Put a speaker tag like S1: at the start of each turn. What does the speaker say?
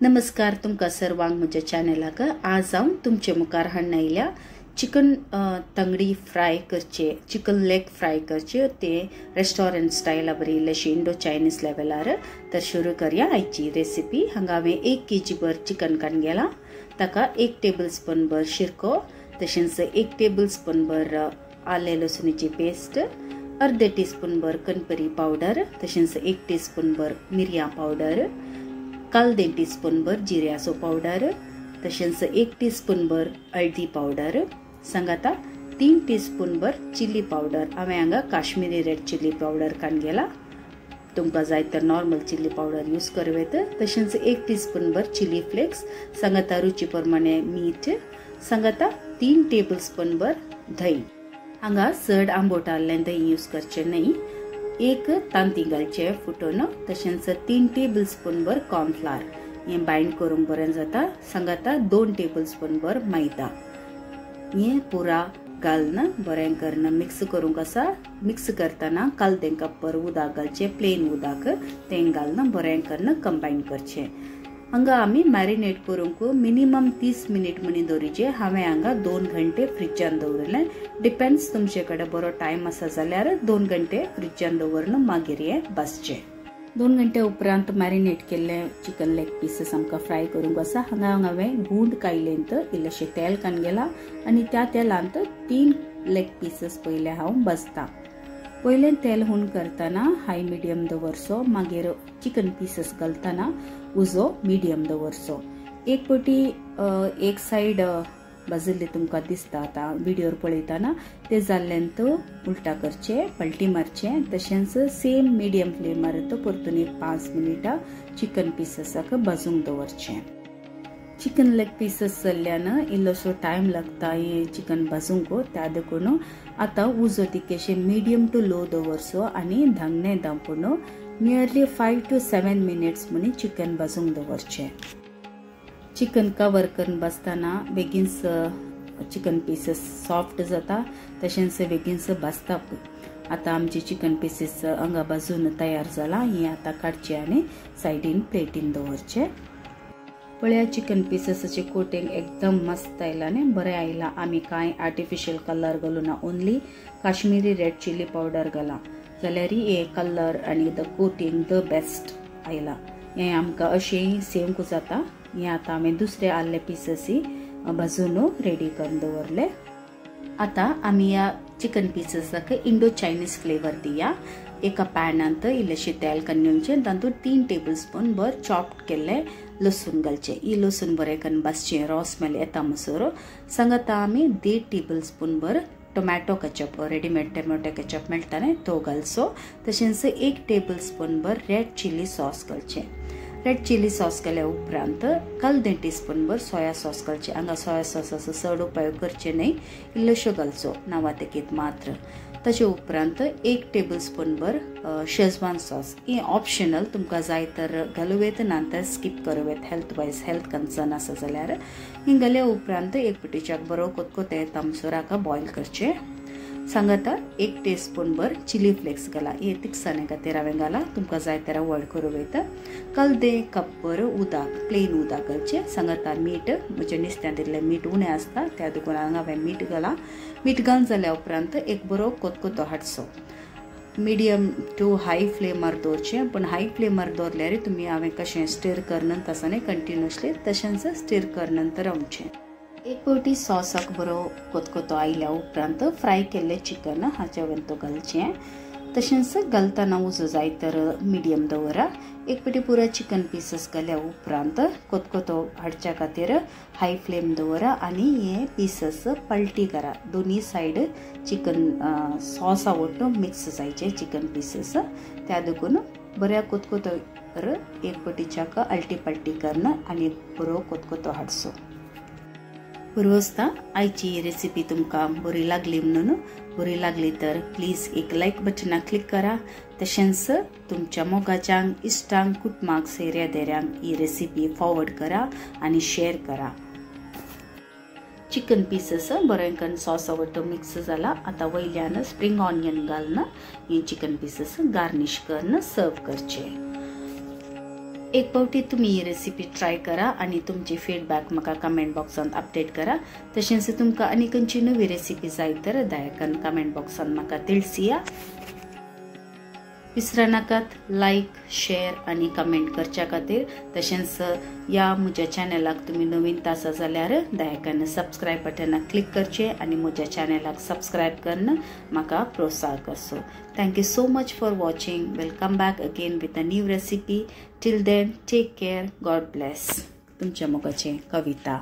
S1: नमस्कार तुमका सर्वांक म्हज्या चॅनलाक आज हांव तुमचे मुखार हाडून आयल्या चिकन तंगडी फ्राय करचे चिकन लेग फ्राय करचे ते रेस्टॉरंट स्टाइल बरी इल्लेशी इंडो चायनीज लेवलार तर शुरू करया आयची रेसिपी। हांगा हांवें 1 kg भर चिकन काडून गेला ताका 1 टेबलस्पून भर शिरको तशेंच 1 टेबलस्पून भर आले लसुणीची पेस्ट अर्धे टीस्पून भर कणपरी पावडर तशेंच 1 टीस्पून भर मिरयां पावडर काल 1 टीस्पून भर जिऱ्याचो पावडर तशेंच 1 टीस्पून भर हळदी पावडर सांगाता 3 टीस्पून भर चिली पावडर हांवें हांगा काश्मीरी रेड चिली पावडर काडून गेला तुमकां जाय तर नॉर्मल चिली पावडर यूज करूं येता तशेंच 1 टीस्पून भर चिली फ्लेक्स सांगाता रुची प्रमाणे मीठ सांगाता 3 टेबलस्पून भर दही हांगा चड आंबट आसलें दही यूज करचें न्ही 1 तांती घालचे फुटोन तशेंच 3 टेबलस्पून भर कॉर्नफ्लावर हे बाइंड करूंक बरें जाता सांगाता 2 टेबलस्पून भर मैदा हे पुरा घालून बरें करून मिक्स करूंक आसा। मिक्स करतना काल कप भर उदक घालचे प्लेन उदक तें घालून बरें करून कंबाइन करचे। हांगा आमी मॅरिनेट करूंक मिनिमम 30 मिनिट म्हणून दवरचे हांवें हांगा 2 घंटे फ्रिजान दवरले डिपेंड्स तुमचे कडेन बरो टाइम आसा जाल्यार 2 घंटे फ्रिजान दवरून मागीर हे बसचे। 2 घंटे उपरांत मॅरिनेट केल्ले चिकन लेग पीसेस आमकां फ्राय करूंक आसा। हांगा हांवें गूंद कायलेंत इल्लेशें तेल काडून गेला आनी त्या तेलांत 3 लेग पीसेस पयले हांव बसता। पयले तेल हुण करतना हाय मिडियम दवरचो मागीर चिकन पीसेस घालतना उजो मिडियम दवरचो। एक पटी एक साइड भाजिल्ले तुमकां दिसता आतां व्हिडिओर पळयतना ते जाल्ल्यानंत उलटा करचे पलटी मारचे तशेंच सेम मिडियम फ्लेमार तो परतून 5 मिनिटां चिकन पीसेसाक भाजूंक दवरचे। चिकन लेग पीसेस जाल्ल्यान इल्लोसो टाइम लागता हे चिकन भाजूंक त्या देखून आतां उजो तिकेशे मिडियम टू लो दवरचो आनी धांगणे धांपून नियरली 5 to 7 मिनिट्स म्हणून चिकन भाजूंक दवरचे। चिकन कवर करून बसतना बेगीनच चिकन पीसेस सॉफ्ट जाता तशेंच बेगीनच भाजता पळय। आतां आमचे चिकन पीसेस हांगा भाजून तयार जाला हे आतां काडचे आनी सायडीन प्लेटीन दवरचे। पळया चिकन पीसेसाचे कोटिंग एकदम मस्त आयला न्ही बरें आयला। आमी कांय आर्टिफिशियल कलर घालूना only Kashmiri red chilli powder घाला जाल्यार हे कलर आनी द कोटिंग द बेस्ट आयला। हे आमकां अशें सेम जाता। हे आतां हांवें दुसरे आल्ले पीसेस भाजून रेडी करून दवरले। आतां आमी ह्या चिकन पीसेसाक इंडो चायनीज फ्लेवर दिया। एका पॅनांत इल्लेशें तेल काडून घेवचें तातूंत 3 टेबलस्पून भर चॉप्ड केल्ले लसूण घालचे। ही लसूण बरें करून भाजचें रॉ स्मेल येता म्हणसर सांगाता आमी 1.5 टेबलस्पून भर tomato ketchup readymade tomato ketchup मेळटा न्ही तो घालचो तशेंच 1 टेबलस्पून भर रेड चिली सॉस घालचें। रेड चिली सॉस केल्या उपरांत काल 1 टीस्पून भर सोया सॉस घालचे। हांगा सोया सॉसाचो चड उपयोग करचे न्ही इल्लोसो घालचो नावा तेकीत मात्र। ताचे उपरांत 1 टेबलस्पून भर शेजवान सॉस ही ऑप्शनल तुमकां जाय तर घालूं येता ना तर स्कीप करूं येता हेल्थ कन्सर्न आसा जाल्यार ही घाल्या उपरांत एक पिटीच्याक बरो कोतकोते येता म्हणसर हाका बॉयल करचे। सांगाता 1 टीस्पून भर चिली फ्लेक्स घाला हे तिखसाणे खातीर हांवें घाला तुमकां जाय तर अवॉइड करूं येता। काल 1 कप भर उदक प्लेन उदक घालचें। सांगाता मीठ म्हज्या नुस्त्यान दिल्लें मीठ उणें आसता त्या देखून हांवें मीठ घाला। मीठ घालून जाल्या उपरांत एक बरो कोतकोतो हाडचो। मिडियम टू हाय फ्लेमार दवरचें पण हाय फ्लेमार दवरल्यार तुमी हांवें कशें स्टीर करनंत आसताना कंटिन्युअसली तशेंच स्टीर करनंत रावचें। एक पटी सॉसाक बरो कोतकोतो आयल्या उपरांत फ्राय केल्ले चिकन हाचे वयल्यान तो घालचें तशेंच घालतना उजो जाय तर मिडियम दवरा। एक पटी पुरो चिकन पीसेस घाल्या उपरांत कोतकोतो हाडच्या खातीर हाय फ्लेम दवरा आनी हे पीसेस पलटी करा दोनी सायड चिकन सॉस आवडटो मिक्स जायचे चिकन पीसेस त्या देखून बऱ्या कोतकोतो एक पटीच्याक अल्टी पलटी करून आनी बरो कोतकोतो हाडचो। बरो आसता आयची रेसिपी तुमकां बरी लागली म्हणून बरी लागली तर प्लीज एक लायक बटनाक क्लिक करा तशेंच तुमच्या मोगाच्यांक इश्टांक कुटुंबाक सेऱ्या ही रेसिपी फॉरवर्ड करा आनी शेअर करा। चिकन पीसेस बरें करून सॉस आवडटो मिक्स जाला। आतां वयल्यान स्प्रिंग ऑनियन घालून ही चिकन पीसेस गार्निश करून सर्व करचे। एक पावटी तुम्ही ही रेसिपी ट्राय करा आणि तुमची फीडबॅक म्हाका कमेंट बॉक्सान अपडेट करा। तशेंच तुमका आनी खंयची नवी रेसिपी जाय तर दयाकन कमेंट बॉक्सान म्हाका तिळसिया। विसरा नाकात लाईक, शेअर आणि कमेंट करच्या खातीर। तशेंच या म्हज्या चॅनलाक तुम्ही नवीन आसा जाल्यार दयाकन सबस्क्राईब बटनाक क्लिक करचे आणि म्हज्या चॅनलाक सबस्क्राईब करून म्हाका प्रोत्साह करचो। Thank you so much for watching. Will come back again with a new recipe. Till then take care, God bless. तुमच्या मोगाचे कविता।